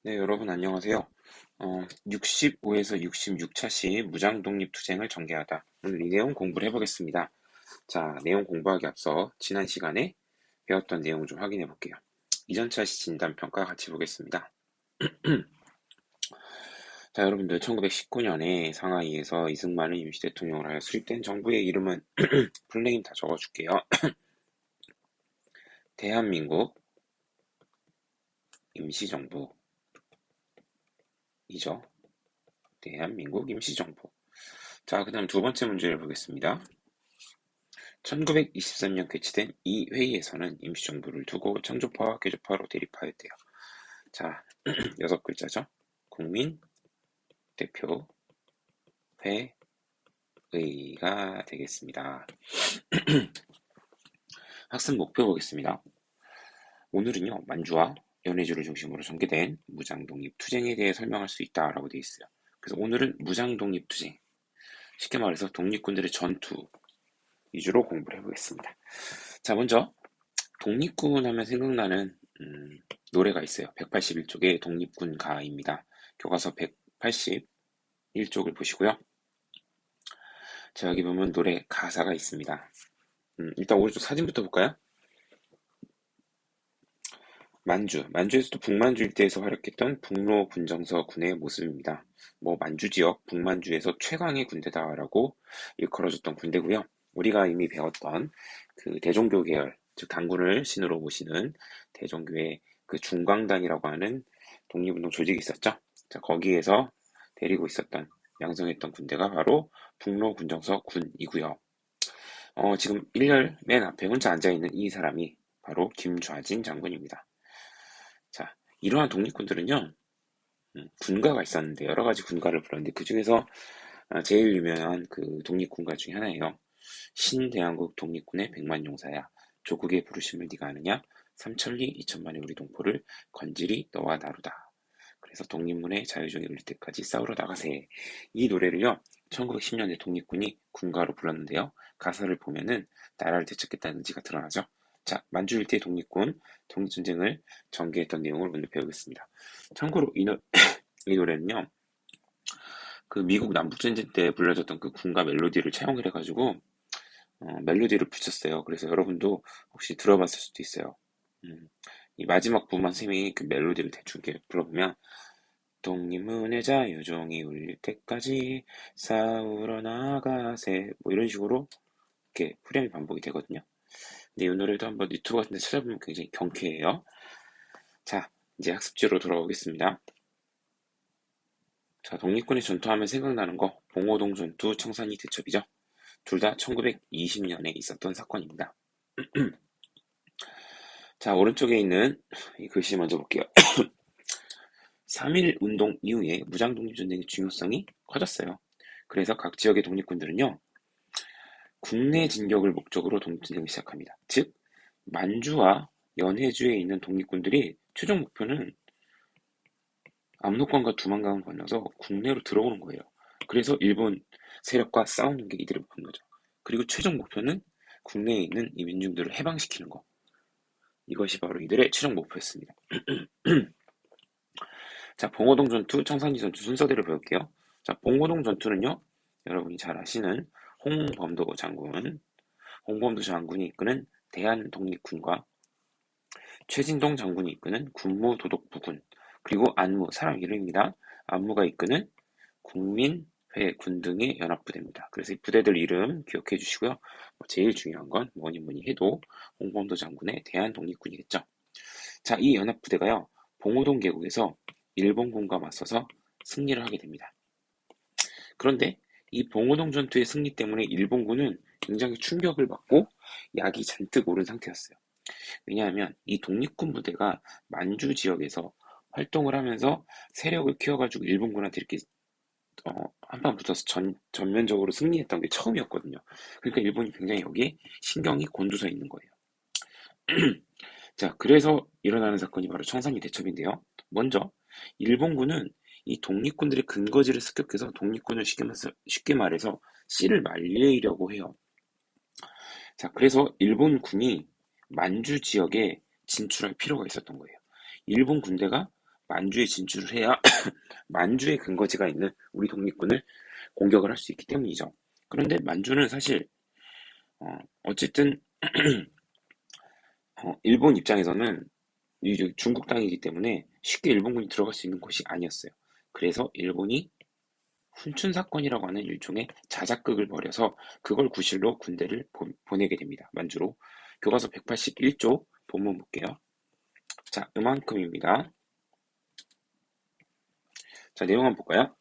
네, 여러분 안녕하세요. 65에서 66차시 무장독립투쟁을 전개하다. 오늘 이 내용 공부를 해보겠습니다. 자, 내용 공부하기 앞서 지난 시간에 배웠던 내용을 좀 확인해 볼게요. 이전 차시 진단평가 같이 보겠습니다. 자, 여러분들 1919년에 상하이에서 이승만을 임시 대통령을 하여 수립된 정부의 이름은 풀네임 다 적어줄게요. 대한민국 임시정부이죠. 대한민국 임시정부. 자, 그 다음 두 번째 문제를 보겠습니다. 1923년 개최된 이 회의에서는 임시정부를 두고 창조파와 개조파로 대립하였대요. 자, 6글자죠. 국민, 대표, 회의가 되겠습니다. 학습 목표 보겠습니다. 오늘은요, 만주와 연해주를 중심으로 전개된 무장독립투쟁에 대해 설명할 수 있다라고 되어 있어요. 그래서 오늘은 무장독립투쟁, 쉽게 말해서 독립군들의 전투 위주로 공부를 해보겠습니다. 자, 먼저 독립군 하면 생각나는 노래가 있어요. 181쪽의 독립군 가입니다. 교과서 181쪽을 보시고요. 자, 여기 보면 노래 가사가 있습니다. 일단 오른쪽 사진부터 볼까요? 만주에서도 북만주 일대에서 활약했던 북로 군정서 군의 모습입니다. 만주 지역, 북만주에서 최강의 군대다라고 일컬어졌던 군대고요. 우리가 이미 배웠던 그 대종교 계열, 즉 당군을 신으로 모시는 대종교의 그 중광단이라고 하는 독립운동 조직이 있었죠. 자, 거기에서 데리고 있었던, 양성했던 군대가 바로 북로 군정서 군이고요. 지금 1열 맨 앞에 혼자 앉아있는 이 사람이 바로 김좌진 장군입니다. 자, 이러한 독립군들은요, 군가가 있었는데, 여러 가지 군가를 불렀는데, 그 중에서 제일 유명한 그 독립군가 중에 하나예요. 신대한국 독립군의 백만용사야. 조국의 부르심을 네가 아느냐? 삼천리 이천만의 우리 동포를 건질이 너와 나루다. 그래서 독립문의 자유정이 울릴 때까지 싸우러 나가세. 이 노래를요, 1910년에 독립군이 군가로 불렀는데요. 가사를 보면은 나라를 되찾겠다는 의지가 드러나죠. 자, 만주 일대 독립군, 독립전쟁을 전개했던 내용을 오늘 배우겠습니다. 참고로 이 노래는요, 그 미국 남북전쟁 때 불려졌던 그 군가 멜로디를 차용을 해가지고 멜로디를 붙였어요. 그래서 여러분도 혹시 들어봤을 수도 있어요. 이 마지막 부분만 쌤이 그 멜로디를 대충 이렇게 불러보면 독립문의 자유종이 울릴 때까지 싸우러 나가세 이런 식으로 이렇게 후렴이 반복이 되거든요. 근데 이 노래도 한번 유튜브 같은 데 찾아보면 굉장히 경쾌해요. 자, 이제 학습지로 돌아오겠습니다. 자, 독립군의 전투하면 생각나는 거 봉오동 전투, 청산리 대첩이죠. 둘 다 1920년에 있었던 사건입니다. 자, 오른쪽에 있는 이 글씨 먼저 볼게요. 3.1 운동 이후에 무장독립전쟁의 중요성이 커졌어요. 그래서 각 지역의 독립군들은요, 국내 진격을 목적으로 독립전쟁을 시작합니다. 즉, 만주와 연해주에 있는 독립군들이 최종 목표는 압록강과 두만강을 건너서 국내로 들어오는 거예요. 그래서 일본 세력과 싸우는 게 이들의 목표인 거죠. 그리고 최종 목표는 국내에 있는 이 민중들을 해방시키는 거. 이것이 바로 이들의 최종 목표였습니다. 자, 봉오동 전투, 청산리 전투 순서대로 배울게요. 자, 봉오동 전투는요, 여러분이 잘 아시는 홍범도 장군이 이끄는 대한독립군과 최진동 장군이 이끄는 군무도독부군, 그리고 안무, 사람 이름입니다. 안무가 이끄는 국민회군 등의 연합부대입니다. 그래서 이 부대들 이름 기억해 주시고요. 제일 중요한 건 뭐니 해도 홍범도 장군의 대한독립군이겠죠. 자, 이 연합부대가요, 봉오동 계곡에서 일본군과 맞서서 승리를 하게 됩니다. 그런데 이 봉오동 전투의 승리 때문에 일본군은 굉장히 충격을 받고 약이 잔뜩 오른 상태였어요. 왜냐하면 이 독립군 부대가 만주 지역에서 활동을 하면서 세력을 키워가지고 일본군한테 이렇게 한판 붙어서 전면적으로 승리했던 게 처음이었거든요. 그러니까 일본이 굉장히 여기에 신경이 곤두서 있는 거예요. 자, 그래서 일어나는 사건이 바로 청산리 대첩인데요. 먼저 일본군은 이 독립군들의 근거지를 습격해서 독립군을 쉽게 말해서 씨를 말리려고 해요. 자, 그래서 일본군이 만주 지역에 진출할 필요가 있었던 거예요. 일본 군대가 만주에 진출을 해야 만주에 근거지가 있는 우리 독립군을 공격을 할 수 있기 때문이죠. 그런데 만주는 사실 어쨌든 일본 입장에서는 이제 중국 땅이기 때문에 쉽게 일본군이 들어갈 수 있는 곳이 아니었어요. 그래서 일본이 훈춘 사건이라고 하는 일종의 자작극을 벌여서 그걸 구실로 군대를 보내게 됩니다. 만주로. 교과서 181조 본문 볼게요. 자, 이만큼입니다. 자, 내용 한번 볼까요?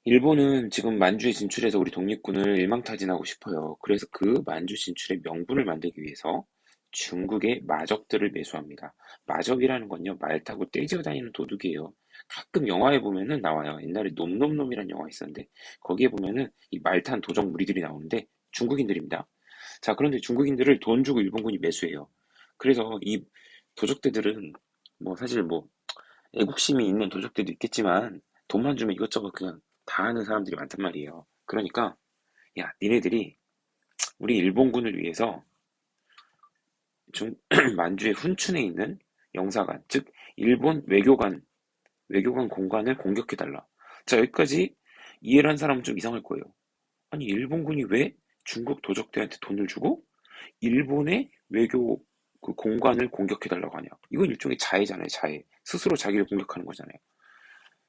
일본은 지금 만주에 진출해서 우리 독립군을 일망타진하고 싶어요. 그래서 그 만주 진출의 명분을 만들기 위해서 중국의 마적들을 매수합니다. 마적이라는 건요, 말 타고 떼지어 다니는 도둑이에요. 가끔 영화에 보면은 나와요. 옛날에 놈놈놈이라는 영화 있었는데 거기에 보면은 이 말 탄 도적 무리들이 나오는데 중국인들입니다. 자, 그런데 중국인들을 돈 주고 일본군이 매수해요. 그래서 이 도적대들은 뭐 사실 뭐 애국심이 있는 도적들도 있겠지만 돈만 주면 이것저것 그냥 다 하는 사람들이 많단 말이에요. 그러니까 야, 니네들이 우리 일본군을 위해서 만주의 훈춘에 있는 영사관, 즉 일본 외교관 공관을 공격해달라. 자, 여기까지 이해를 한 사람은 좀 이상할 거예요. 아니, 일본군이 왜 중국 도적들한테 돈을 주고 일본의 외교 그 공관을 공격해달라고 하냐. 이건 일종의 자해잖아요, 자해. 스스로 자기를 공격하는 거잖아요.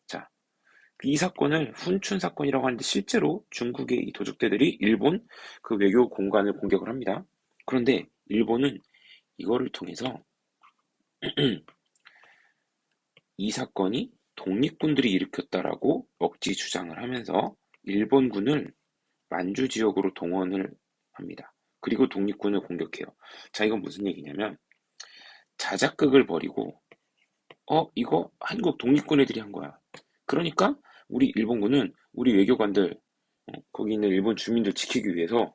자, 이 사건을 훈춘 사건이라고 하는데 실제로 중국의 이 도적대들이 일본 그 외교 공간을 공격을 합니다. 그런데 일본은 이거를 통해서 이 사건이 독립군들이 일으켰다라고 억지 주장을 하면서 일본군을 만주 지역으로 동원을 합니다. 그리고 독립군을 공격해요. 자, 이건 무슨 얘기냐면 자작극을 벌이고 이거 한국 독립군 애들이 한 거야. 그러니까 우리 일본군은 우리 외교관들 거기 있는 일본 주민들 지키기 위해서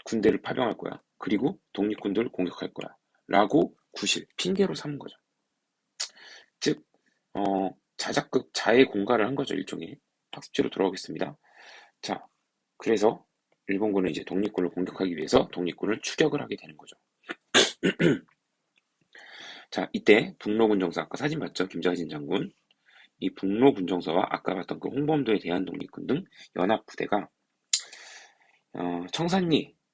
군대를 파병할 거야. 그리고 독립군들을 공격할 거야. 라고 구실, 핑계로 삼은 거죠. 즉, 자작극, 자해 공갈을 한 거죠, 일종의. 학습지로 돌아오겠습니다. 자, 그래서 일본군은 이제 독립군을 공격하기 위해서 독립군을 추격을 하게 되는 거죠. 자, 이때 북로군정서 아까 사진 봤죠? 김자진 장군. 이 북로군정서와 아까 봤던 그 홍범도의 대한독립군 등 연합부대가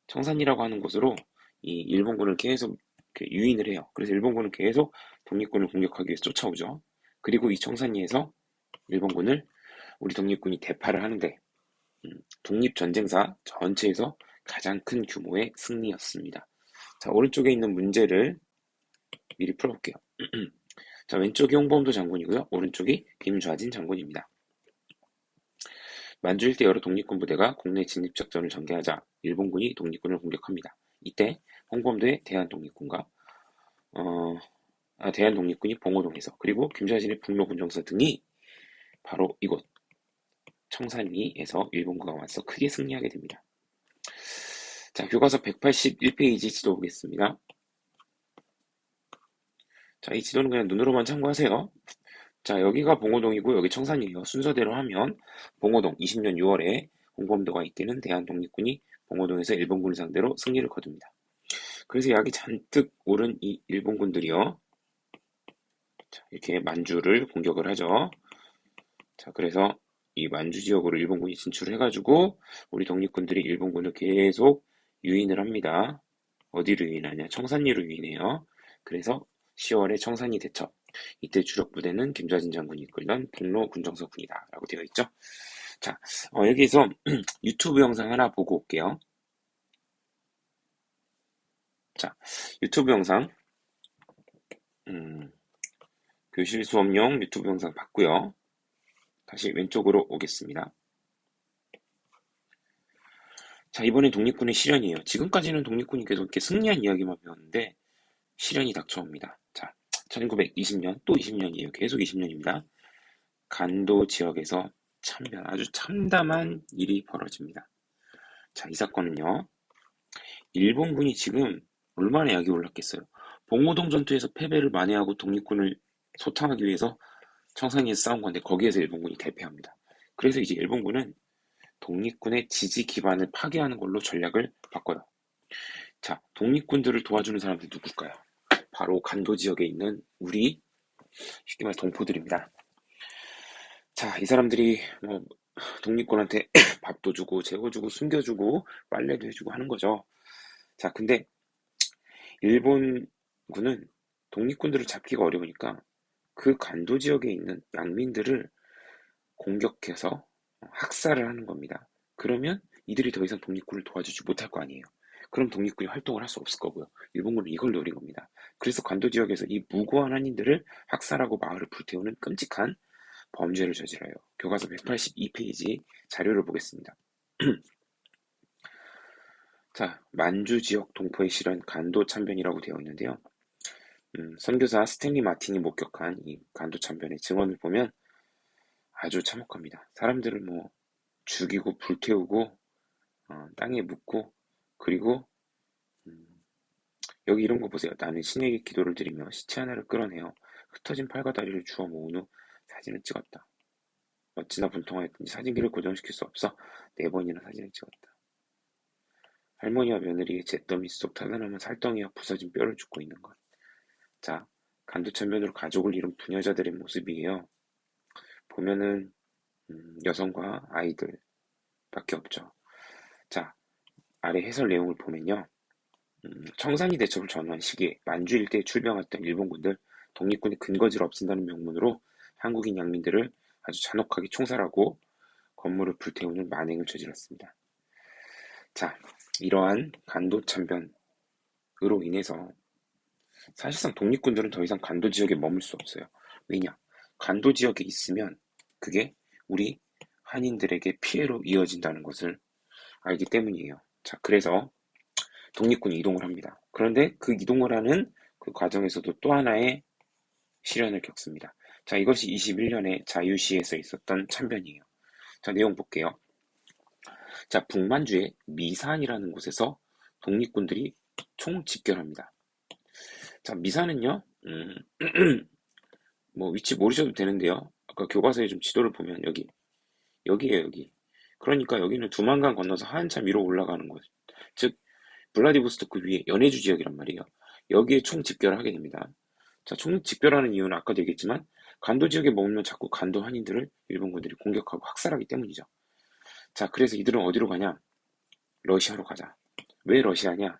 청산리라고 하는 곳으로 이 일본군을 계속 유인을 해요. 그래서 일본군은 계속 독립군을 공격하기 위해서 쫓아오죠. 그리고 이 청산리에서 일본군을 우리 독립군이 대파를 하는데 독립전쟁사 전체에서 가장 큰 규모의 승리였습니다. 자, 오른쪽에 있는 문제를 미리 풀어볼게요. 자, 왼쪽이 홍범도 장군이고요. 오른쪽이 김좌진 장군입니다. 만주 일대 여러 독립군 부대가 국내 진입작전을 전개하자 일본군이 독립군을 공격합니다. 이때 홍범도의 대한독립군과 대한독립군이 봉오동에서 그리고 김좌진의 북로군정서 등이 바로 이곳 청산리에서 일본군과 맞서 크게 승리하게 됩니다. 자, 교과서 181페이지 지도 보겠습니다. 자, 이 지도는 그냥 눈으로만 참고하세요. 자, 여기가 봉오동이고 여기 청산리예요. 순서대로 하면 봉오동 20년 6월에 홍범도가 이끄는 대한독립군이 봉오동에서 일본군을 상대로 승리를 거둡니다. 그래서 약이 잔뜩 오른 이 일본군들이요. 자, 이렇게 만주를 공격을 하죠. 자, 그래서 이 만주 지역으로 일본군이 진출을 해가지고 우리 독립군들이 일본군을 계속 유인을 합니다. 어디로 유인하냐? 청산리로 유인해요. 그래서 10월에 청산리 대첩. 이때 주력 부대는 김좌진 장군이 이끌던 북로 군정서군이다 라고 되어 있죠. 자, 여기서 유튜브 영상 하나 보고 올게요. 자, 유튜브 영상 교실 수업용 유튜브 영상 봤고요. 다시 왼쪽으로 오겠습니다. 자, 이번엔 독립군의 실현이에요. 지금까지는 독립군이 계속 이렇게 승리한 이야기만 배웠는데 실현이 닥쳐옵니다. 자, 1920년, 또 20년이에요. 계속 20년입니다. 간도 지역에서 아주 참담한 일이 벌어집니다. 자, 이 사건은요. 일본군이 지금 얼마나 약이 올랐겠어요. 봉오동 전투에서 패배를 만회하고 독립군을 소탕하기 위해서 청산리에서 싸운 건데 거기에서 일본군이 대패합니다. 그래서 이제 일본군은 독립군의 지지 기반을 파괴하는 걸로 전략을 바꿔요. 자, 독립군들을 도와주는 사람들 누굴까요? 바로 간도 지역에 있는 우리 쉽게 말해 동포들입니다. 자, 이 사람들이 뭐 독립군한테 밥도 주고 재워주고 숨겨주고 빨래도 해주고 하는 거죠. 자, 근데 일본군은 독립군들을 잡기가 어려우니까 그 간도 지역에 있는 양민들을 공격해서 학살을 하는 겁니다. 그러면 이들이 더 이상 독립군을 도와주지 못할 거 아니에요. 그럼 독립군이 활동을 할 수 없을 거고요. 일본군은 이걸 노린 겁니다. 그래서 간도 지역에서 이 무고한 한인들을 학살하고 마을을 불태우는 끔찍한 범죄를 저질러요. 교과서 182페이지 자료를 보겠습니다. 자, 만주 지역 동포의 실현 간도 참변이라고 되어 있는데요. 선교사 스탠리 마틴이 목격한 이 간도 참변의 증언을 보면 아주 참혹합니다. 사람들을 뭐 죽이고 불태우고 땅에 묻고 그리고 음, 여기 이런 거 보세요. 나는 신에게 기도를 드리며 시체 하나를 끌어내어 흩어진 팔과 다리를 주워 모은 후 사진을 찍었다. 어찌나 분통하였든지 사진기를 고정시킬 수 없어 4번이나 사진을 찍었다. 할머니와 며느리의 잿더미 속 타다남은 살덩이와 부서진 뼈를 줍고 있는 것. 자, 간두천변으로 가족을 잃은 부녀자들의 모습이에요. 보면은 여성과 아이들밖에 없죠. 자, 아래 해설 내용을 보면요. 청산리 대첩을 전후한 시기에 만주 일대에 출병했던 일본군들 독립군의 근거지를 없앤다는 명분으로 한국인 양민들을 아주 잔혹하게 총살하고 건물을 불태우는 만행을 저질렀습니다. 자, 이러한 간도 참변으로 인해서 사실상 독립군들은 더 이상 간도 지역에 머물 수 없어요. 왜냐? 간도 지역에 있으면 그게 우리 한인들에게 피해로 이어진다는 것을 알기 때문이에요. 자, 그래서 독립군이 이동을 합니다. 그런데 그 이동을 하는 그 과정에서도 또 하나의 시련을 겪습니다. 자, 이것이 21년에 자유시에서 있었던 참변이에요. 자, 내용 볼게요. 자, 북만주의 미산이라는 곳에서 독립군들이 총집결합니다. 자, 미산은요, 뭐 위치 모르셔도 되는데요. 아까 교과서에 좀 지도를 보면 여기에요, 여기. 그러니까 여기는 두만강 건너서 한참 위로 올라가는 곳. 즉, 블라디보스토크 위에 연해주 지역이란 말이에요. 여기에 총 집결을 하게 됩니다. 자, 총 집결하는 이유는 아까도 얘기했지만 간도 지역에 머물면 자꾸 간도 한인들을 일본군들이 공격하고 학살하기 때문이죠. 자, 그래서 이들은 어디로 가냐? 러시아로 가자. 왜 러시아냐?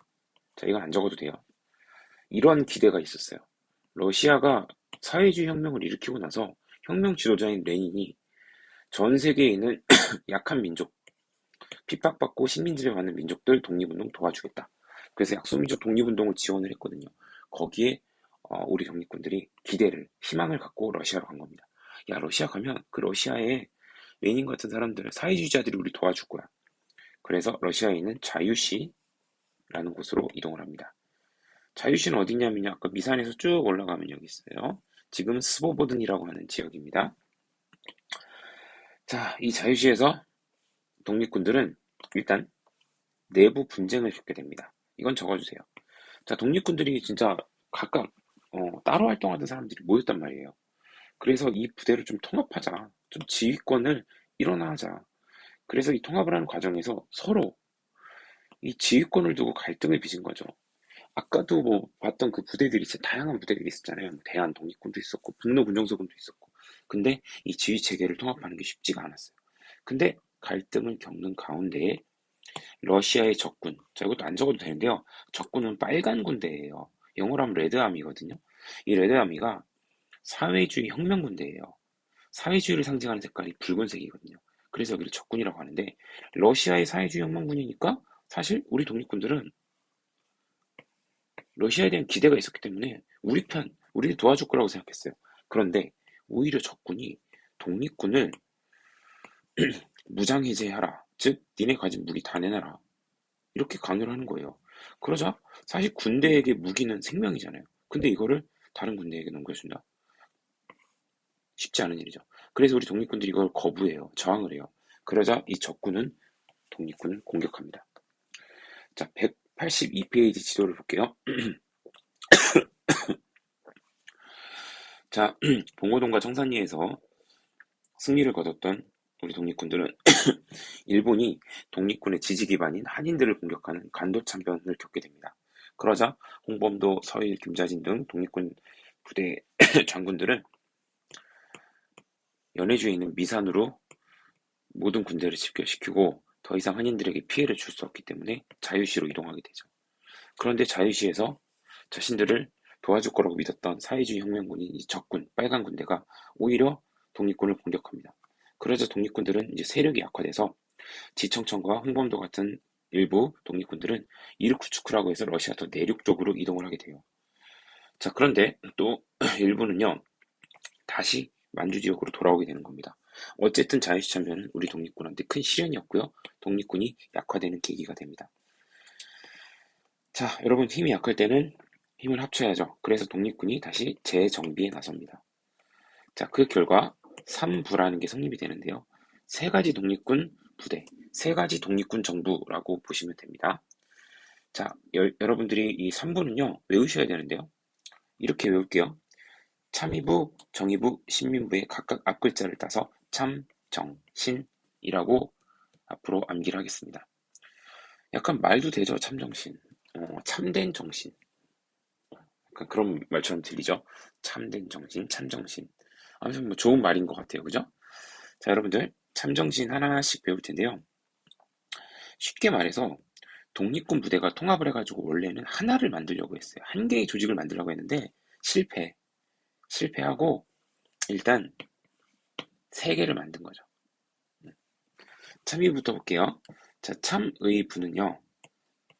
자, 이건 안 적어도 돼요. 이런 기대가 있었어요. 러시아가 사회주의 혁명을 일으키고 나서 혁명 지도자인 레닌이 전 세계에 있는 약한 민족, 핍박받고 식민지배 받는 민족들 독립운동 도와주겠다. 그래서 약소민족 독립운동을 지원을 했거든요. 거기에 우리 독립군들이 기대를, 희망을 갖고 러시아로 간 겁니다. 야, 러시아 가면 그 러시아에 레닌 같은 사람들, 사회주의자들이 우리 도와줄 거야. 그래서 러시아에 있는 자유시라는 곳으로 이동을 합니다. 자유시는 어디냐면요. 아까 미산에서 쭉 올라가면 여기 있어요. 지금 스보보든이라고 하는 지역입니다. 자, 이 자유시에서 독립군들은 일단 내부 분쟁을 겪게 됩니다. 이건 적어주세요. 자, 독립군들이 진짜 각각 따로 활동하던 사람들이 모였단 말이에요. 그래서 이 부대를 좀 통합하자. 좀 지휘권을 일원화하자. 그래서 이 통합을 하는 과정에서 서로 이 지휘권을 두고 갈등을 빚은 거죠. 아까도 뭐 봤던 그 부대들이 진짜 다양한 부대들이 있었잖아요. 뭐 대한 독립군도 있었고 북로군정서군도 있었고. 근데 이 지휘 체계를 통합하는 게 쉽지가 않았어요. 근데 갈등을 겪는 가운데에 러시아의 적군, 자 이것도 안 적어도 되는데요. 적군은 빨간 군대예요. 영어로 하면 레드아미거든요. 이 레드아미가 사회주의 혁명군대예요. 사회주의를 상징하는 색깔이 붉은색이거든요. 그래서 여기를 적군이라고 하는데 러시아의 사회주의 혁명군이니까 사실 우리 독립군들은 러시아에 대한 기대가 있었기 때문에 우리 편, 우리를 도와줄 거라고 생각했어요. 그런데 오히려 적군이 독립군을 무장해제하라. 즉, 니네 가진 무기 다 내놔라. 이렇게 강요를 하는 거예요. 그러자 사실 군대에게 무기는 생명이잖아요. 근데 이거를 다른 군대에게 넘겨준다. 쉽지 않은 일이죠. 그래서 우리 독립군들이 이걸 거부해요. 저항을 해요. 그러자 이 적군은 독립군을 공격합니다. 자, 182페이지 지도를 볼게요. 자, 봉오동과 청산리에서 승리를 거뒀던 우리 독립군들은 일본이 독립군의 지지 기반인 한인들을 공격하는 간도 참변을 겪게 됩니다. 그러자 홍범도, 서일, 김자진 등 독립군 부대 장군들은 연해주에 있는 미산으로 모든 군대를 집결시키고 더 이상 한인들에게 피해를 줄 수 없기 때문에 자유시로 이동하게 되죠. 그런데 자유시에서 자신들을 도와줄 거라고 믿었던 사회주의 혁명군인 적군, 빨간 군대가 오히려 독립군을 공격합니다. 그러자 독립군들은 이제 세력이 약화돼서 지청천과 홍범도 같은 일부 독립군들은 이르쿠츠크라고 해서 러시아 더 내륙 쪽으로 이동을 하게 돼요. 자, 그런데 또 일부는요, 다시 만주 지역으로 돌아오게 되는 겁니다. 어쨌든 자유시 참전은 우리 독립군한테 큰 시련이었고요. 독립군이 약화되는 계기가 됩니다. 자, 여러분 힘이 약할 때는 힘을 합쳐야죠. 그래서 독립군이 다시 재정비에 나섭니다. 자, 그 결과 3부라는 게 성립이 되는데요. 세 가지 독립군 부대, 세 가지 독립군 정부라고 보시면 됩니다. 자, 여러분들이 이 3부는요, 외우셔야 되는데요. 이렇게 외울게요. 참의부, 정의부, 신민부의 각각 앞글자를 따서 참, 정, 신이라고 앞으로 암기를 하겠습니다. 약간 말도 되죠, 참정신. 참된 정신. 약간 그런 말처럼 들리죠? 참된 정신, 참정신. 아무튼 뭐 좋은 말인 것 같아요, 그죠? 자, 여러분들 참정신 하나씩 배울 텐데요. 쉽게 말해서 독립군 부대가 통합을 해가지고 원래는 하나를 만들려고 했어요. 한 개의 조직을 만들려고 했는데 실패하고 일단 세 개를 만든 거죠. 참의부터 볼게요. 자, 참의부는요,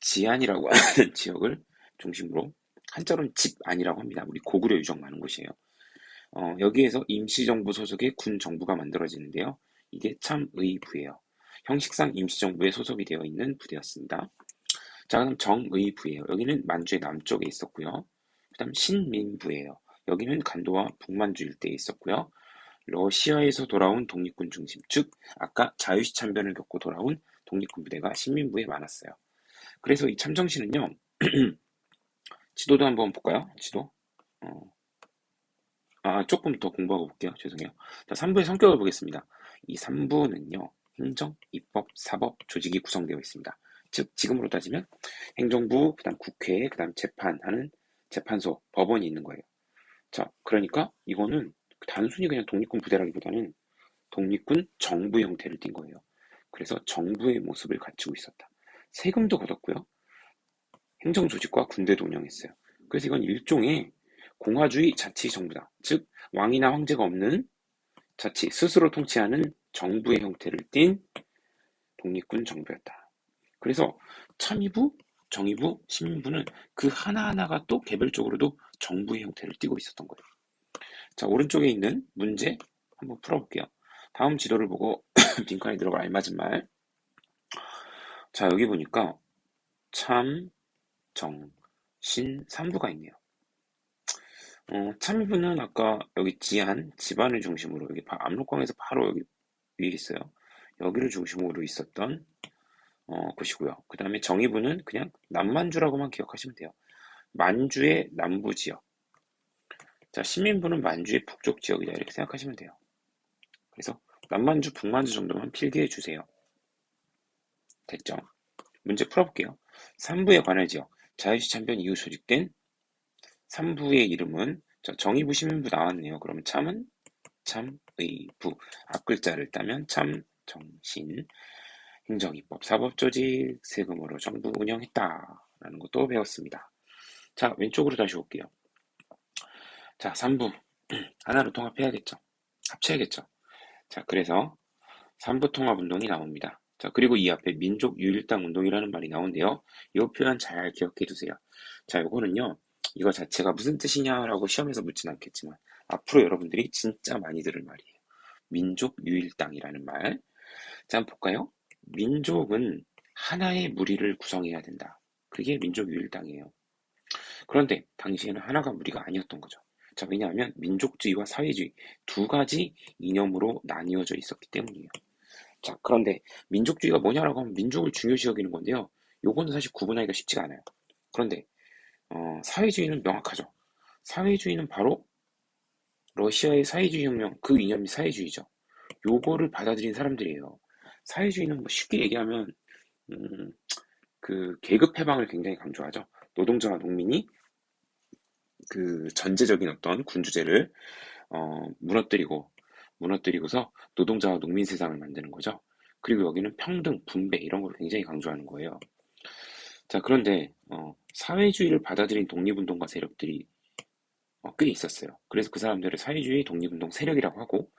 지안이라고 하는 지역을 중심으로 한자로는 집안이라고 합니다. 우리 고구려 유적 많은 곳이에요. 여기에서 임시정부 소속의 군 정부가 만들어지는데요. 이게 참의부예요. 형식상 임시정부에 소속이 되어 있는 부대였습니다. 자, 그럼 정의부예요. 여기는 만주의 남쪽에 있었고요. 그 다음 신민부예요. 여기는 간도와 북만주 일대에 있었고요. 러시아에서 돌아온 독립군 중심, 즉 아까 자유시 참변을 겪고 돌아온 독립군 부대가 신민부에 많았어요. 그래서 이 참정신은요, 지도도 한번 볼까요? 지도. 조금 더 공부하고 볼게요. 죄송해요. 자, 3부의 성격을 보겠습니다. 이 3부는요, 행정, 입법, 사법, 조직이 구성되어 있습니다. 즉, 지금으로 따지면 행정부, 그 다음 국회, 그 다음 재판하는 재판소, 법원이 있는 거예요. 자, 그러니까 이거는 단순히 그냥 독립군 부대라기보다는 독립군 정부 형태를 띈 거예요. 그래서 정부의 모습을 갖추고 있었다. 세금도 걷었고요. 행정조직과 군대도 운영했어요. 그래서 이건 일종의 공화주의 자치정부다. 즉 왕이나 황제가 없는 자치, 스스로 통치하는 정부의 형태를 띤 독립군 정부였다. 그래서 참의부, 정의부, 시민부는 그 하나하나가 또 개별적으로도 정부의 형태를 띠고 있었던 거예요. 자, 오른쪽에 있는 문제 한번 풀어볼게요. 다음 지도를 보고 빈칸에 들어갈 알맞은 말. 자, 여기 보니까 참, 정, 신, 3부가 있네요. 참부는 아까 여기 지안, 집안을 중심으로 여기 압록강에서 바로 여기 위에 있어요. 여기를 중심으로 있었던 곳이고요. 그 다음에 정의부는 그냥 남만주라고만 기억하시면 돼요. 만주의 남부 지역. 자, 시민부는 만주의 북쪽 지역이다 이렇게 생각하시면 돼요. 그래서 남만주, 북만주 정도만 필기해 주세요. 됐죠? 문제 풀어볼게요. 3부에 관할 지역. 자유시 참변 이후 조직된 3부의 이름은 정의부, 시민부 나왔네요. 그러면 참은 참의부. 앞글자를 따면 참, 정신, 행정입법, 사법조직, 세금으로 정부 운영했다. 라는 것도 배웠습니다. 자, 왼쪽으로 다시 올게요. 자, 3부. 하나로 통합해야겠죠. 합쳐야겠죠. 자, 그래서 3부 통합운동이 나옵니다. 자, 그리고 이 앞에 민족유일당 운동이라는 말이 나오는데요. 이 표현 잘 기억해 두세요. 자, 요거는요. 이거 자체가 무슨 뜻이냐라고 시험에서 묻진 않겠지만 앞으로 여러분들이 진짜 많이 들을 말이에요. 민족유일당이라는 말. 자, 한번 볼까요? 민족은 하나의 무리를 구성해야 된다. 그게 민족유일당이에요. 그런데 당시에는 하나가 무리가 아니었던 거죠. 자, 왜냐하면 민족주의와 사회주의 두 가지 이념으로 나뉘어져 있었기 때문이에요. 자, 그런데 민족주의가 뭐냐라고 하면 민족을 중요시 여기는 건데요. 요거는 사실 구분하기가 쉽지가 않아요. 그런데 사회주의는 명확하죠. 사회주의는 바로 러시아의 사회주의 혁명, 그 이념이 사회주의죠. 요거를 받아들인 사람들이에요. 사회주의는 뭐 쉽게 얘기하면 음, 그 계급 해방을 굉장히 강조하죠. 노동자와 농민이 그 전제적인 어떤 군주제를 무너뜨리고서 노동자와 농민 세상을 만드는 거죠. 그리고 여기는 평등, 분배 이런 걸 굉장히 강조하는 거예요. 자, 그런데 사회주의를 받아들인 독립운동가 세력들이 꽤 있었어요. 그래서 그 사람들을 사회주의 독립운동 세력이라고 하고,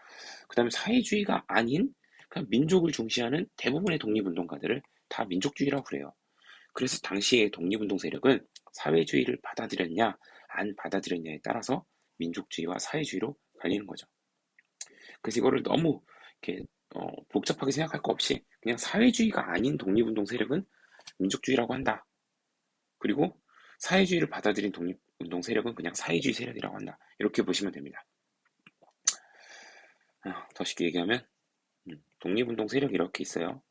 그 다음에 사회주의가 아닌 그냥 민족을 중시하는 대부분의 독립운동가들을 다 민족주의라고 그래요. 그래서 당시의 독립운동 세력은 사회주의를 받아들였냐, 안 받아들였냐에 따라서 민족주의와 사회주의로 갈리는 거죠. 그래서 이거를 너무 이렇게 복잡하게 생각할 거 없이 그냥 사회주의가 아닌 독립운동 세력은 민족주의라고 한다. 그리고 사회주의를 받아들인 독립운동 세력은 그냥 사회주의 세력이라고 한다. 이렇게 보시면 됩니다. 더 쉽게 얘기하면 독립운동 세력이 이렇게 있어요.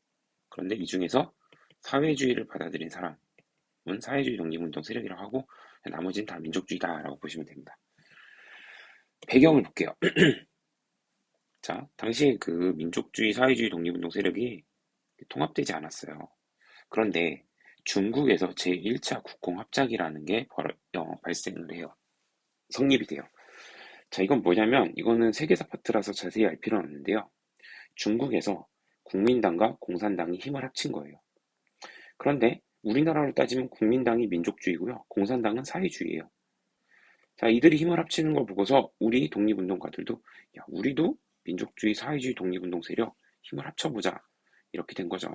그런데 이 중에서 사회주의를 받아들인 사람은 사회주의 독립운동 세력이라고 하고 나머지는 다 민족주의다라고 보시면 됩니다. 배경을 볼게요. 자, 당시에 그 민족주의, 사회주의 독립운동 세력이 통합되지 않았어요. 그런데 중국에서 제1차 국공합작이라는 게 발생을 해요. 성립이 돼요. 자, 이건 뭐냐면 이거는 세계사 파트라서 자세히 알 필요는 없는데요. 중국에서 국민당과 공산당이 힘을 합친 거예요. 그런데 우리나라로 따지면 국민당이 민족주의고요. 공산당은 사회주의예요. 자, 이들이 힘을 합치는 걸 보고서 우리 독립운동가들도 야, 우리도 민족주의, 사회주의 독립운동 세력 힘을 합쳐보자. 이렇게 된 거죠.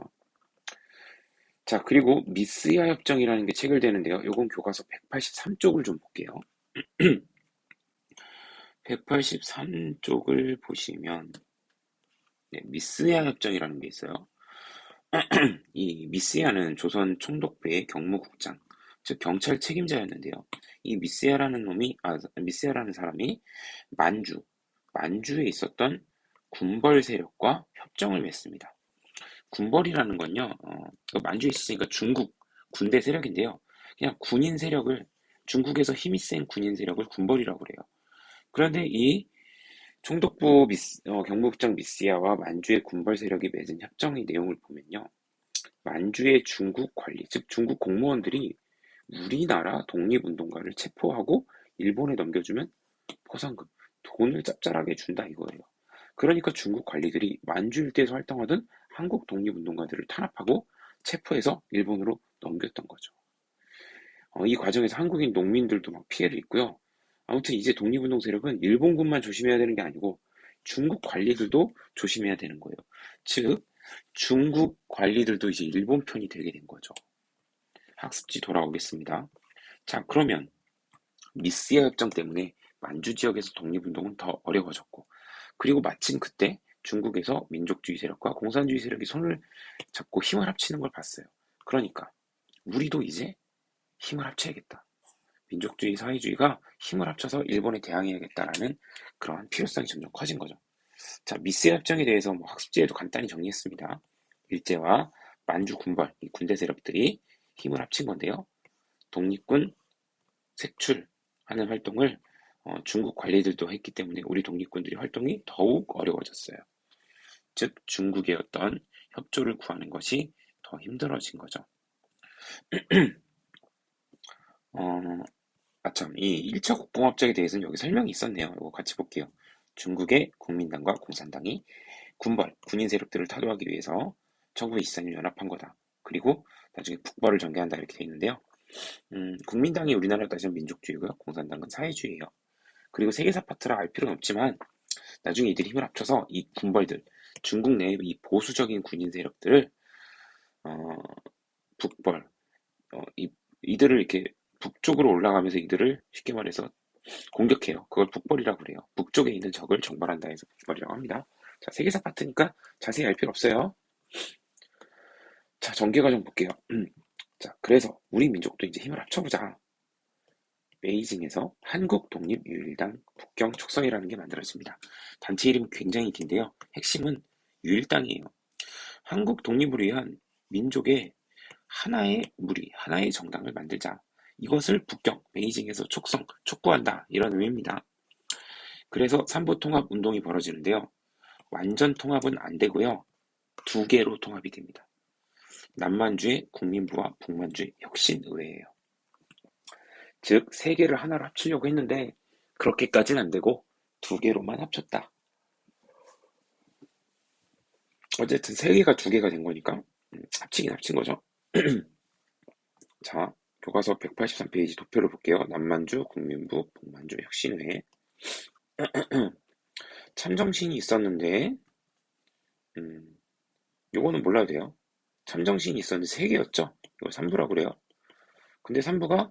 자, 그리고 미스야 협정이라는 게 체결되는데요. 요건 교과서 183쪽을 좀 볼게요. 183쪽을 보시면 미스야 협정이라는 게 있어요. 이 미스야는 조선 총독부의 경무국장, 즉 경찰 책임자였는데요. 이 미스야라는 사람이 만주에 있었던 군벌 세력과 협정을 맺습니다. 군벌이라는 건요, 만주에 있으니까 중국 군대 세력인데요. 그냥 중국에서 힘이 센 군인 세력을 군벌이라고 그래요. 그런데 이 총독부 경무국장 미스야와 만주의 군벌 세력이 맺은 협정의 내용을 보면요. 만주의 중국 관리, 즉 중국 공무원들이 우리나라 독립운동가를 체포하고 일본에 넘겨주면 포상금, 돈을 짭짤하게 준다 이거예요. 그러니까 중국 관리들이 만주 일대에서 활동하던 한국 독립운동가들을 탄압하고 체포해서 일본으로 넘겼던 거죠. 이 과정에서 한국인 농민들도 막 피해를 입고요. 아무튼 이제 독립운동 세력은 일본군만 조심해야 되는 게 아니고 중국 관리들도 조심해야 되는 거예요. 즉 중국 관리들도 이제 일본 편이 되게 된 거죠. 학습지 돌아오겠습니다. 자, 그러면 미스야 협정 때문에 만주 지역에서 독립운동은 더 어려워졌고, 그리고 마침 그때 중국에서 민족주의 세력과 공산주의 세력이 손을 잡고 힘을 합치는 걸 봤어요. 그러니까 우리도 이제 힘을 합쳐야겠다. 민족주의, 사회주의가 힘을 합쳐서 일본에 대항해야겠다라는 그러한 필요성이 점점 커진 거죠. 자, 미스야 협정에 대해서 학습지에도 간단히 정리했습니다. 일제와 만주 군벌, 이 군대 세력들이 힘을 합친 건데요. 독립군 색출하는 활동을 중국 관리들도 했기 때문에 우리 독립군들의 활동이 더욱 어려워졌어요. 즉 중국의 어떤 협조를 구하는 것이 더 힘들어진 거죠. 참, 이 1차 국공합작에 대해서는 여기 설명이 있었네요. 이거 같이 볼게요. 중국의 국민당과 공산당이 군인 세력들을 타도하기 위해서 1924년 연합한 거다. 그리고 나중에 북벌을 전개한다 이렇게 돼 있는데요. 국민당이 우리나라로 따지면 민족주의고요. 공산당은 사회주의예요. 그리고 세계사 파트라 알 필요는 없지만 나중에 이들이 힘을 합쳐서 이 군벌들, 중국 내의 이 보수적인 군인 세력들을 북벌, 이들을 이렇게 북쪽으로 올라가면서 이들을 쉽게 말해서 공격해요. 그걸 북벌이라고 그래요. 북쪽에 있는 적을 정발한다 해서 북벌이라고 합니다. 자, 세계사 파트니까 자세히 알 필요 없어요. 자, 전개 과정 볼게요. 자, 그래서 우리 민족도 이제 힘을 합쳐보자. 베이징에서 한국독립유일당 북경축성이라는 게 만들어집니다. 단체 이름이 굉장히 긴데요. 핵심은 유일당이에요. 한국 독립을 위한 민족의 하나의 무리, 하나의 정당을 만들자. 이것을 북경, 베이징에서 촉구한다. 이런 의미입니다. 그래서 삼보통합 운동이 벌어지는데요. 완전 통합은 안 되고요. 두 개로 통합이 됩니다. 남만주의 국민부와 북만주의 혁신의회예요. 즉, 세 개를 하나로 합치려고 했는데, 그렇게까지는 안 되고, 두 개로만 합쳤다. 어쨌든 세 개가 두 개가 된 거니까, 합치긴 합친 거죠. 자, 교과서 183페이지 도표를 볼게요. 남만주, 국민부, 북만주, 혁신회. 참정신이 있었는데, 음, 요거는 몰라도 돼요. 참정신이 있었는데 세 개였죠. 이거 3부라고 그래요. 근데 3부가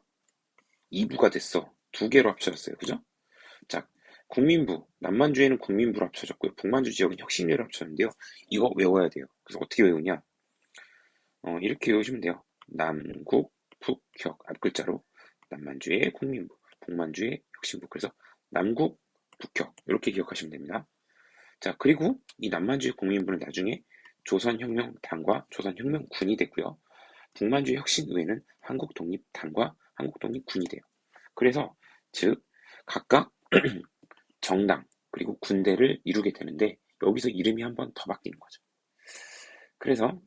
2부가 됐어. 두 개로 합쳐졌어요. 그죠? 자, 국민부, 남만주에는 국민부로 합쳐졌고요. 북만주 지역은 혁신회로 합쳐졌는데요. 이거 외워야 돼요. 그래서 어떻게 외우냐? 이렇게 외우시면 돼요. 남국, 북혁, 앞글자로 남만주의 국민부, 북만주의 혁신부. 그래서 남국, 북혁 이렇게 기억하시면 됩니다. 자, 그리고 이 남만주의 국민부는 나중에 조선혁명당과 조선혁명군이 됐고요. 북만주의 혁신의회는 한국독립당과 한국독립군이 돼요. 그래서 즉 각각 정당 그리고 군대를 이루게 되는데 여기서 이름이 한 번 더 바뀌는 거죠. 그래서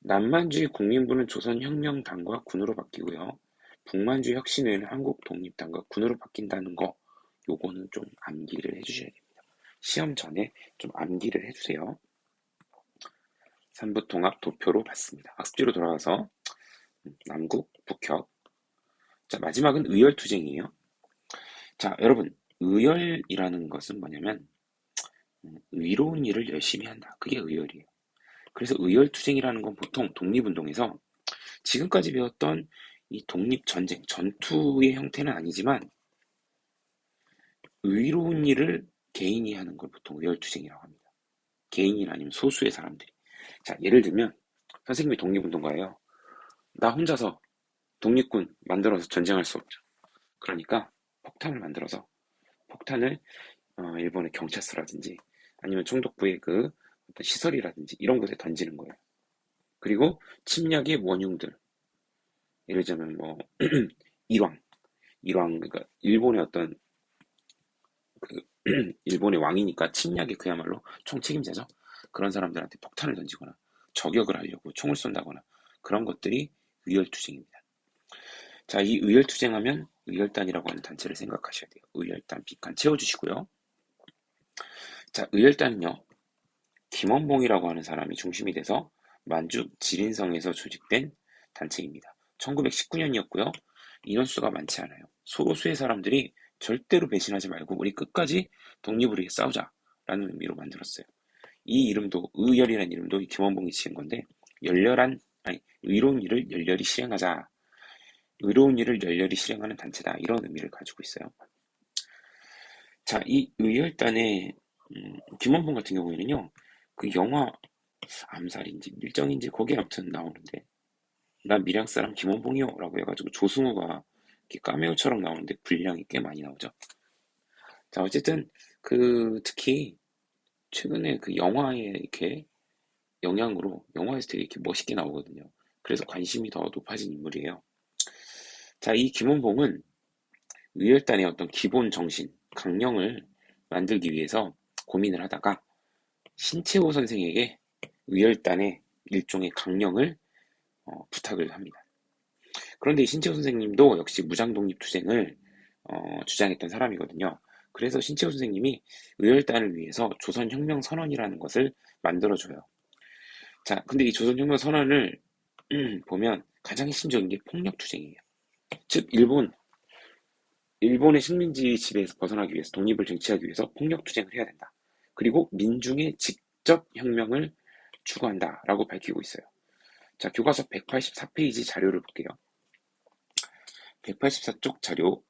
남만주의 국민부는 조선혁명당과 군으로 바뀌고요. 북만주의 혁신회는 한국독립당과 군으로 바뀐다는 거 요거는 좀 암기를 해주셔야 됩니다. 시험 전에 좀 암기를 해주세요. 3부 통합 도표로 봤습니다. 학습지로 돌아가서 남국, 북혁. 자, 마지막은 의열투쟁이에요. 자, 여러분, 의열이라는 것은 뭐냐면 의로운 일을 열심히 한다. 그게 의열이에요. 그래서 의열투쟁이라는 건 보통 독립운동에서 지금까지 배웠던 이 독립전쟁, 전투의 형태는 아니지만 의로운 일을 개인이 하는 걸 보통 의열투쟁이라고 합니다. 개인이나 아니면 소수의 사람들이. 자, 예를 들면 선생님이 독립운동가예요. 나 혼자서 독립군 만들어서 전쟁할 수 없죠. 그러니까 폭탄을 만들어서 폭탄을 일본의 경찰서라든지 아니면 총독부의 그 어떤 시설이라든지 이런 곳에 던지는 거예요. 그리고 침략의 원흉들, 예를 들면 뭐 일왕, 그러니까 일본의 어떤 그 일본의 왕이니까 침략의 그야말로 총책임자죠. 그런 사람들한테 폭탄을 던지거나 저격을 하려고 총을 쏜다거나 그런 것들이 의열투쟁입니다. 자, 이 의열투쟁하면 의열단이라고 하는 단체를 생각하셔야 돼요. 의열단 빈칸 채워주시고요. 자, 의열단은요. 김원봉이라고 하는 사람이 중심이 돼서 만주 지린성에서 조직된 단체입니다. 1919년이었고요. 인원수가 많지 않아요. 소수의 사람들이 절대로 배신하지 말고 우리 끝까지 독립을 위해 싸우자라는 의미로 만들었어요. 이 이름도 의열이라는 이름도 김원봉이 지은 건데 의로운 일을 열렬히 실행하자. 의로운 일을 열렬히 실행하는 단체다. 이런 의미를 가지고 있어요. 자, 이 의열단의 김원봉 같은 경우에는요. 그 영화 암살인지 밀정인지 거기에 아무튼 나오는데 난 밀양 사람 김원봉이요 라고 해가지고 조승우가 이렇게 카메오처럼 나오는데 분량이 꽤 많이 나오죠. 자, 어쨌든 그 특히 최근에 그 영화에 이렇게 영향으로 영화에서 되게 이렇게 멋있게 나오거든요. 그래서 관심이 더 높아진 인물이에요. 자, 이 김원봉은 의열단의 어떤 기본 정신, 강령을 만들기 위해서 고민을 하다가 신채호 선생에게 의열단의 일종의 강령을 부탁을 합니다. 그런데 이 신채호 선생님도 역시 무장독립투쟁을 주장했던 사람이거든요. 그래서 신채호 선생님이 의열단을 위해서 조선혁명선언이라는 것을 만들어줘요. 자, 근데 이 조선혁명선언을 보면 가장 핵심적인 게 폭력투쟁이에요. 즉, 일본의 식민지 지배에서 벗어나기 위해서 독립을 쟁취하기 위해서 폭력투쟁을 해야 된다. 그리고 민중의 직접 혁명을 추구한다라고 밝히고 있어요. 자, 교과서 184페이지 자료를 볼게요. 184쪽 자료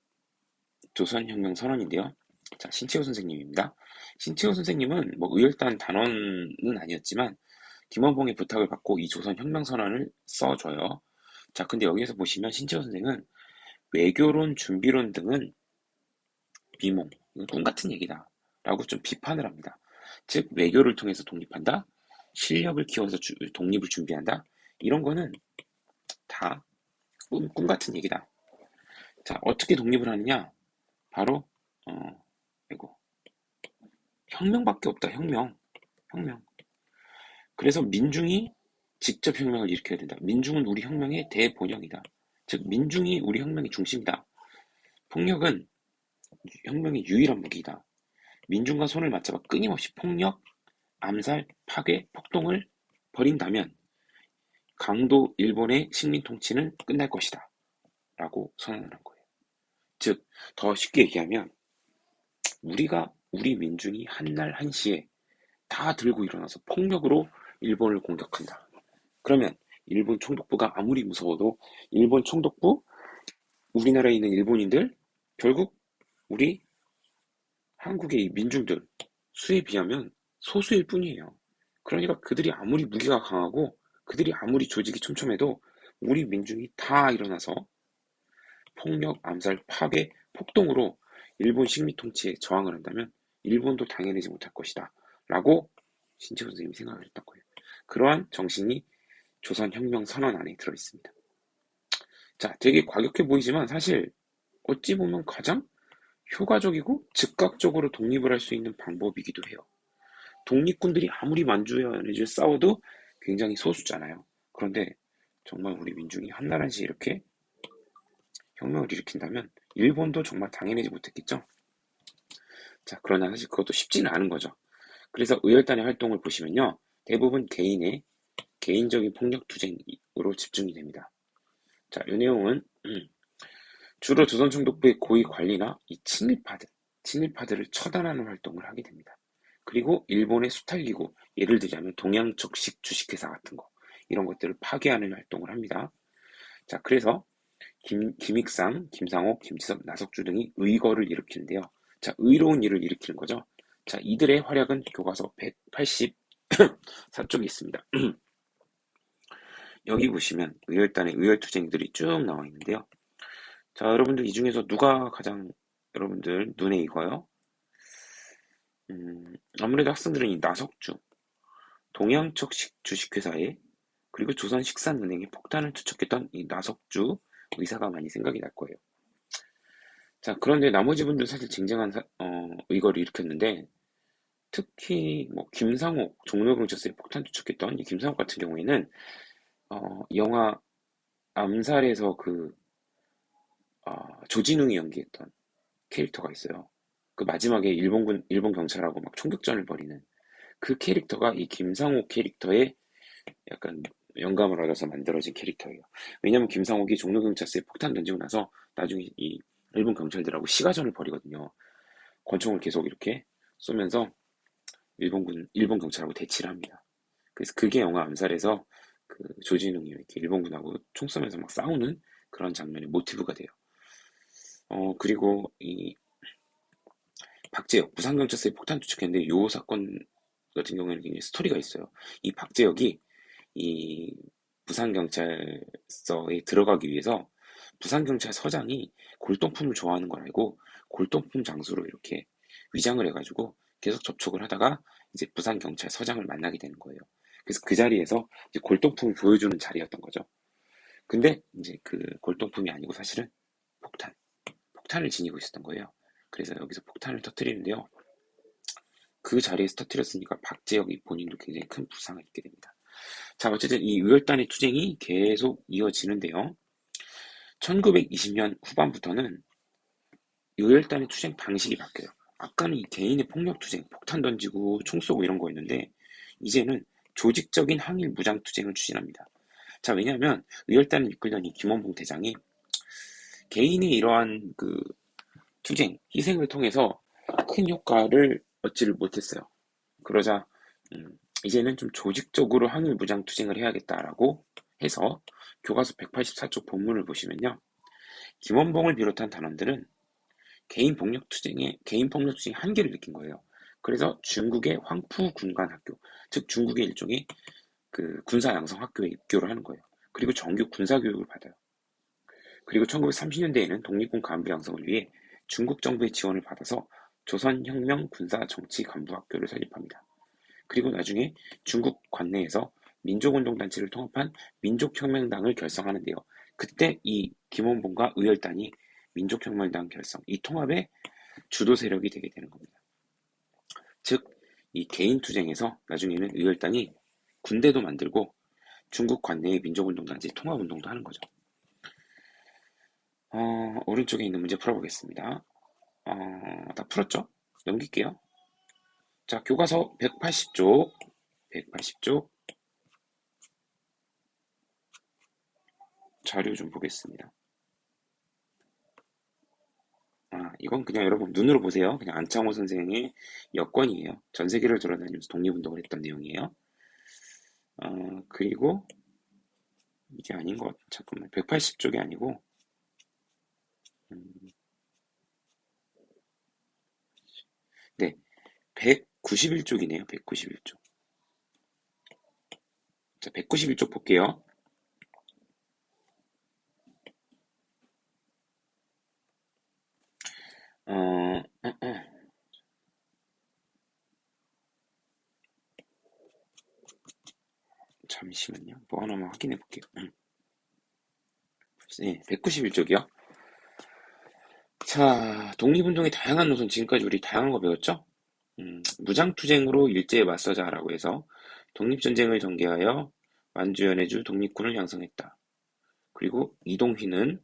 조선혁명 선언인데요. 자, 신채호 선생님입니다. 신채호 선생님은 뭐 의열단 단원은 아니었지만 김원봉의 부탁을 받고 이 조선혁명 선언을 써줘요. 자, 근데 여기에서 보시면 신채호 선생은 외교론, 준비론 등은 비몽, 이건 꿈 같은 얘기다 라고 좀 비판을 합니다. 즉, 외교를 통해서 독립한다, 실력을 키워서 독립을 준비한다, 이런 거는 다 꿈 같은 얘기다. 자, 어떻게 독립을 하느냐? 바로 이거 혁명밖에 없다. 혁명. 그래서 민중이 직접 혁명을 일으켜야 된다. 민중은 우리 혁명의 대본영이다. 즉 민중이 우리 혁명의 중심이다. 폭력은 혁명의 유일한 무기이다. 민중과 손을 맞잡아 끊임없이 폭력, 암살, 파괴, 폭동을 벌인다면 강도 일본의 식민 통치는 끝날 것이다. 라고 선언을 한 거예요. 즉, 더 쉽게 얘기하면 우리 민중이 한날 한시에 다 들고 일어나서 폭력으로 일본을 공격한다. 그러면 일본 총독부가 아무리 무서워도 일본 총독부, 우리나라에 있는 일본인들, 결국 우리 한국의 민중들 수에 비하면 소수일 뿐이에요. 그러니까 그들이 아무리 무기가 강하고 그들이 아무리 조직이 촘촘해도 우리 민중이 다 일어나서 폭력, 암살, 파괴, 폭동으로 일본 식민 통치에 저항을 한다면 일본도 당해내지 못할 것이다. 라고 신채호 선생님이 생각을 했던 거예요. 그러한 정신이 조선혁명 선언 안에 들어있습니다. 자, 되게 과격해 보이지만 사실 어찌 보면 가장 효과적이고 즉각적으로 독립을 할 수 있는 방법이기도 해요. 독립군들이 아무리 만주에 싸워도 굉장히 소수잖아요. 그런데 정말 우리 민중이 한나라시 이렇게 혁명을 일으킨다면 일본도 정말 당해내지 못했겠죠. 자, 그러나 사실 그것도 쉽지는 않은 거죠. 그래서 의열단의 활동을 보시면요. 대부분 개인의 개인적인 폭력 투쟁으로 집중이 됩니다. 자, 이 내용은 주로 조선총독부의 고위 관리나 이 친일파들을 처단하는 활동을 하게 됩니다. 그리고 일본의 수탈기구, 예를 들자면 동양척식 주식회사 같은 거, 이런 것들을 파괴하는 활동을 합니다. 자, 그래서 김익상, 김상옥, 김지섭, 나석주 등이 의거를 일으키는데요. 자, 의로운 일을 일으키는 거죠. 자, 이들의 활약은 교과서 184쪽에 있습니다. 여기 보시면 의열단의 의열투쟁들이 쭉 나와 있는데요. 자, 여러분들 이 중에서 누가 가장 여러분들 눈에 익어요? 아무래도 학생들은 이 나석주, 동양척 주식회사에 그리고 조선식산은행에 폭탄을 투척했던 이 나석주 의사가 많이 생각이 날 거예요. 자, 그런데 나머지 분들 사실 쟁쟁한 의거를 일으켰는데 특히 뭐 김상옥, 종로경찰서에 폭탄 투척했던 이 김상옥 같은 경우에는 영화 암살에서 조진웅이 연기했던 캐릭터가 있어요. 그 마지막에 일본 경찰하고 막 총격전을 벌이는 그 캐릭터가 이 김상옥 캐릭터의 약간 영감을 얻어서 만들어진 캐릭터예요. 왜냐면 김상옥이 종로경찰서에 폭탄 던지고 나서 나중에 이 일본 경찰들하고 시가전을 벌이거든요. 권총을 계속 이렇게 쏘면서 일본 경찰하고 대치를 합니다. 그래서 그게 영화 암살에서 그 조진웅이 이렇게 일본군하고 총 쏘면서 막 싸우는 그런 장면의 모티브가 돼요. 그리고 이 박재혁, 부산경찰서에 폭탄 투척했는데 요 사건 같은 경우에는 굉장히 스토리가 있어요. 이 박재혁이 이 부산경찰서에 들어가기 위해서 부산경찰서장이 골동품을 좋아하는 걸 알고 골동품 장수로 이렇게 위장을 해가지고 계속 접촉을 하다가 이제 부산경찰서장을 만나게 되는 거예요. 그래서 그 자리에서 이제 골동품을 보여주는 자리였던 거죠. 근데 이제 그 골동품이 아니고 사실은 폭탄을 지니고 있었던 거예요. 그래서 여기서 폭탄을 터뜨리는데요. 그 자리에서 터뜨렸으니까 박재혁이 본인도 굉장히 큰 부상을 입게 됩니다. 자, 어쨌든 이 의열단의 투쟁이 계속 이어지는데요. 1920년 후반부터는 의열단의 투쟁 방식이 바뀌어요. 아까는 이 개인의 폭력 투쟁, 폭탄 던지고 총 쏘고 이런 거였는데 이제는 조직적인 항일 무장 투쟁을 추진합니다. 자, 왜냐하면 의열단을 이끌던 이 김원봉 대장이 개인의 이러한 그 투쟁, 희생을 통해서 큰 효과를 얻지를 못했어요. 그러자 이제는 좀 조직적으로 항일 무장 투쟁을 해야겠다라고 해서 교과서 184쪽 본문을 보시면요. 김원봉을 비롯한 단원들은 개인 폭력 투쟁의 한계를 느낀 거예요. 그래서 중국의 황푸 군관 학교, 즉 중국의 일종의 그 군사 양성 학교에 입교를 하는 거예요. 그리고 정규 군사 교육을 받아요. 그리고 1930년대에는 독립군 간부 양성을 위해 중국 정부의 지원을 받아서 조선혁명 군사 정치 간부 학교를 설립합니다. 그리고 나중에 중국 관내에서 민족운동단체를 통합한 민족혁명당을 결성하는데요. 그때 이 김원봉과 의열단이 민족혁명당 결성, 이 통합의 주도 세력이 되게 되는 겁니다. 즉, 이 개인 투쟁에서 나중에는 의열단이 군대도 만들고 중국 관내의 민족운동단체 통합운동도 하는 거죠. 오른쪽에 있는 문제 풀어보겠습니다. 다 풀었죠? 넘길게요. 자, 교과서 180쪽, 180쪽 자료 좀 보겠습니다. 이건 그냥 여러분 눈으로 보세요. 그냥 안창호 선생의 여권이에요. 전 세계를 돌아다니면서 독립운동을 했던 내용이에요. 그리고 이게 아닌 것 같아요. 잠깐만, 180쪽이 아니고, 음, 네, 191쪽이네요. 191쪽. 자, 191쪽 볼게요. 어, 잠시만요. 뭐 하나만 확인해 볼게요. 네, 191쪽이요. 자, 독립운동의 다양한 노선, 지금까지 우리 다양한 거 배웠죠? 무장투쟁으로 일제에 맞서자라고 해서 독립전쟁을 전개하여 만주연해주 독립군을 양성했다. 그리고 이동희는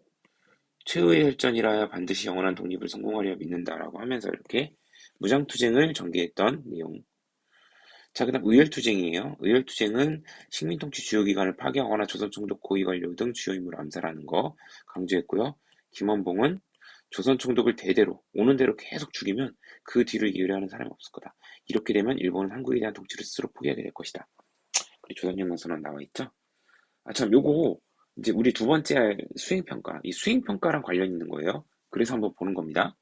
최후의 혈전이라야 반드시 영원한 독립을 성공하려 믿는다라고 하면서 이렇게 무장투쟁을 전개했던 내용. 자, 그 다음 의열투쟁이에요. 의열투쟁은 식민통치 주요기관을 파괴하거나 조선총독 고위관료 등 주요 인물을 암살하는 거 강조했고요. 김원봉은 조선총독을 대대로 오는 대로 계속 죽이면 그 뒤를 이으려는 사람이 없을 거다. 이렇게 되면 일본은 한국에 대한 통치를 스스로 포기하게 될 것이다. 그리고 조선혁명선언 나와 있죠. 참 요거 이제 우리 두 번째 할 수행평가, 이 수행평가랑 관련 있는 거예요. 그래서 한번 보는 겁니다.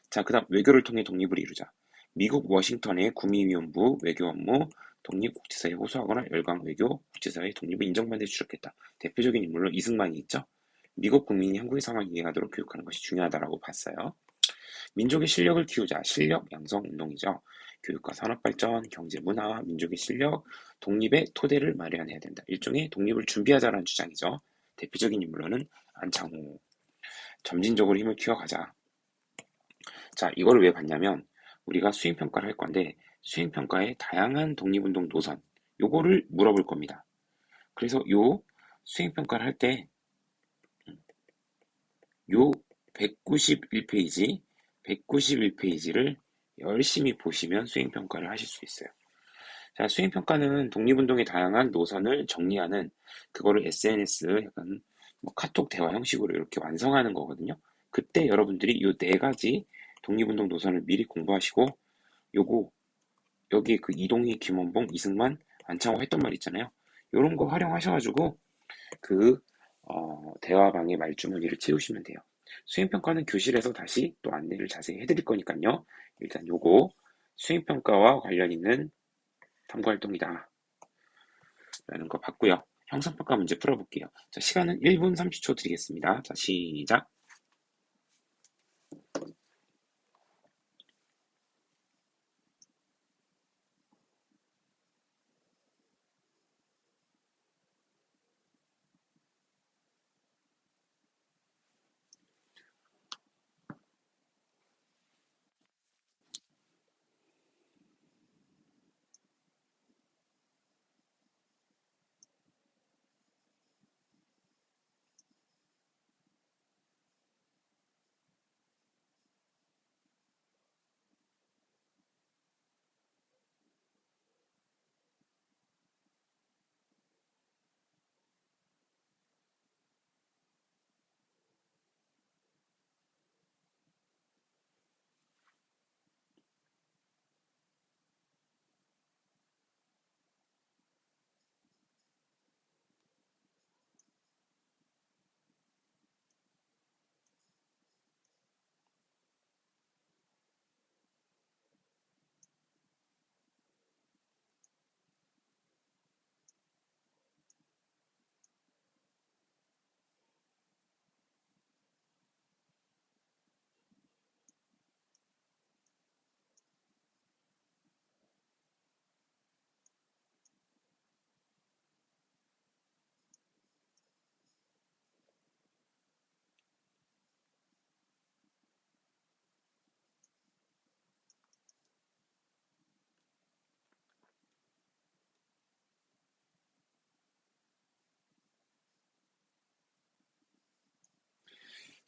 자, 그 다음 외교를 통해 독립을 이루자. 미국 워싱턴의 구미위원부 외교 업무 독립 국제사회에 호소하거나 열강 외교 국제사회의 독립을 인정받는 데 주력했다. 대표적인 인물로 이승만이 있죠. 미국 국민이 한국의 상황을 이해하도록 교육하는 것이 중요하다라고 봤어요. 민족의 실력을 키우자. 실력 양성 운동이죠. 교육과 산업발전, 경제, 문화, 민족의 실력, 독립의 토대를 마련해야 된다. 일종의 독립을 준비하자라는 주장이죠. 대표적인 인물로는 안창호. 점진적으로 힘을 키워가자. 자, 이거를 왜 봤냐면 우리가 수행평가를 할 건데 수행평가의 다양한 독립운동 노선 요거를 물어볼 겁니다. 그래서 요 수행평가를 할 때 요 191페이지 191페이지를 열심히 보시면 수행평가를 하실 수 있어요. 자, 수행평가는 독립운동의 다양한 노선을 정리하는 그거를 SNS 약간 뭐 카톡 대화 형식으로 이렇게 완성하는 거거든요. 그때 여러분들이 요 네 가지 독립운동 노선을 미리 공부하시고 요거 여기 그 이동희, 김원봉, 이승만, 안창호 했던 말 있잖아요. 요런 거 활용하셔가지고 그 대화방의 말주머니를 채우시면 돼요. 수행평가는 교실에서 다시 또 안내를 자세히 해드릴 거니까요. 일단 요거 수행평가와 관련 있는 탐구활동이다 라는 거 봤고요. 형성평가 문제 풀어볼게요. 자, 시간은 1분 30초 드리겠습니다. 자, 시작.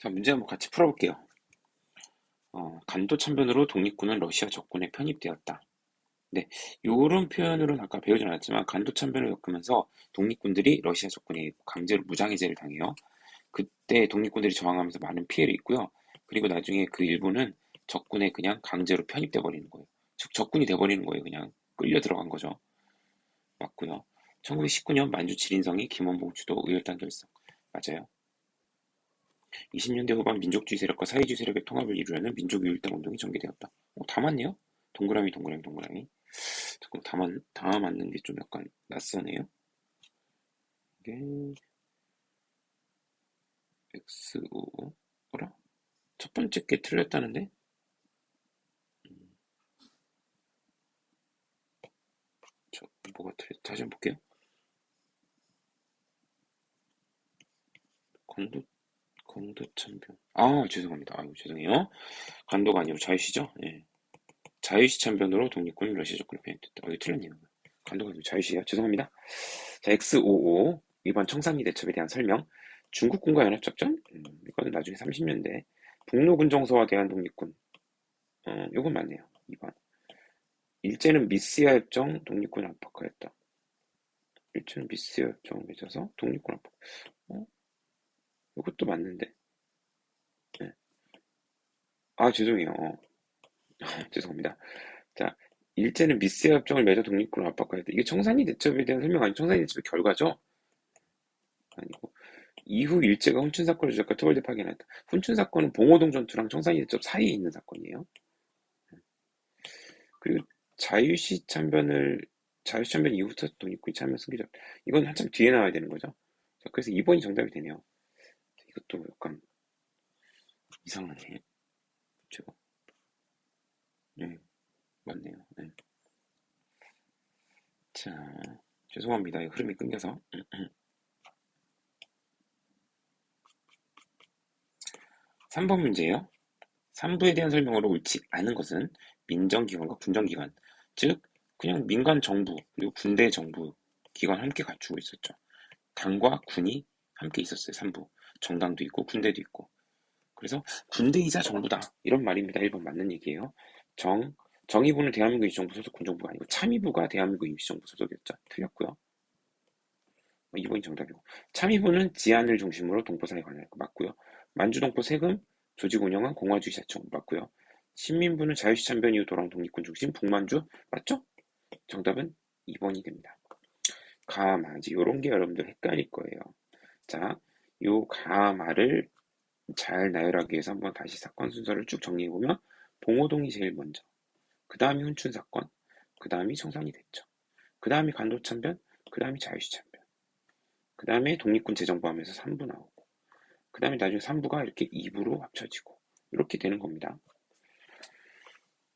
자, 문제 한번 같이 풀어볼게요. 간도 참변으로 독립군은 러시아 적군에 편입되었다. 네, 요런 표현으로는 아까 배우진 않았지만 간도 참변을 겪으면서 독립군들이 러시아 적군에 강제로 무장해제를 당해요. 그때 독립군들이 저항하면서 많은 피해를 입고요. 그리고 나중에 그 일부는 적군에 그냥 강제로 편입돼 버리는 거예요. 즉 적군이 돼 버리는 거예요. 그냥 끌려 들어간 거죠. 맞고요. 1919년 만주 지린성이 김원봉 주도 의열단 결성. 맞아요. 20년대 후반 민족주의 세력과 사회주의 세력의 통합을 이루려는 민족유일당 운동이 전개되었다. 다 맞네요. 동그라미 동그라미 동그라미. 잠깐 다 맞는 게 좀 약간 낯서네요. 이게 XO 뭐라? 첫 번째 게 틀렸다는데? 저 뭐가 틀렸? 다시 한번 볼게요. 건도 건도 참변. 죄송합니다. 아이고 죄송해요. 간도가 아니고 자유시죠? 예. 자유시 참변으로 독립군이 러시아 적군을 편입됐다. 이거 틀렸네요. 간도가 아니고 자유시야. 죄송합니다. 자, X55 이번 청산리 대첩에 대한 설명. 중국군과 연합작전? 이거는 나중에 30년대. 북로군정서와 대한독립군. 요건 맞네요. 2번. 일제는 미스야 협정 독립군 압박하였다. 일제는 미스야 협정을 맺어서 독립군 압박. 어? 이것도 맞는데. 네. 죄송해요. 죄송합니다. 자, 일제는 미스야 협정을 맺어 독립군을 압박하였다. 이게 청산리 대첩에 대한 설명 아니고 청산리 대첩의 결과죠? 아니고. 이후 일제가 훈춘 사건을 조작과 토벌대 파견했다. 훈춘 사건은 봉오동 전투랑 청산리 대첩 사이에 있는 사건이에요. 그리고 자유시 참변 이후부터 독립군이 참여 승계적. 이건 한참 뒤에 나와야 되는 거죠. 자, 그래서 2번이 정답이 되네요. 이것도 약간 이상하네. 그쵸? 네, 맞네요. 네. 자, 죄송합니다. 흐름이 끊겨서. 3번 문제예요. 3부에 대한 설명으로 옳지 않은 것은 민정기관과 군정기관, 즉 그냥 민간 정부 그리고 군대 정부 기관 함께 갖추고 있었죠. 당과 군이 함께 있었어요. 3부. 정당도 있고 군대도 있고. 그래서 군대이자 정부다. 이런 말입니다. 1번 맞는 얘기예요. 정의부는 대한민국 임시정부 소속 군정부가 아니고 참의부가 대한민국 임시정부 소속이었죠. 틀렸고요. 2번이 정답이고. 참의부는 지안을 중심으로 동포사에 관할 거 맞고요. 만주동포 세금 조직 운영은 공화주의 자치정부 맞고요. 신민부는 자유시 참변 이후 돌아온 독립군 중심 북만주 맞죠? 정답은 2번이 됩니다. 가마지 요런 게 여러분들 헷갈릴 거예요. 자, 요 가마를 잘 나열하기 위해서 한번 다시 사건 순서를 쭉 정리해보면 봉오동이 제일 먼저, 그 다음이 훈춘 사건, 그 다음이 청산리 대첩, 그 다음이 간도 참변, 그 다음이 자유시 참변, 그 다음에 독립군 재정부하면서 3부 나오고, 그 다음에 나중에 3부가 이렇게 2부로 합쳐지고 이렇게 되는 겁니다.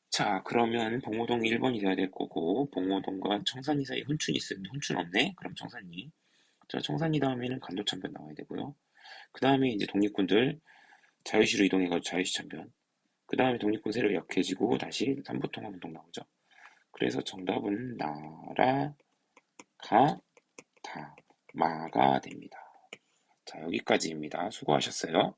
자, 그러면 봉오동이 1번이 돼야 될 거고, 봉오동과 청산리 사이에 훈춘이 있었는데 훈춘 없네? 그럼 청산리. 자, 청산리 다음에는 간도 참변 나와야 되고요. 그 다음에 이제 독립군들 자유시로 이동해가지고 자유시 참변. 그 다음에 독립군 세력이 약해지고 다시 삼부통합운동 나오죠. 그래서 정답은 나라, 가, 다, 마가 됩니다. 자, 여기까지입니다. 수고하셨어요.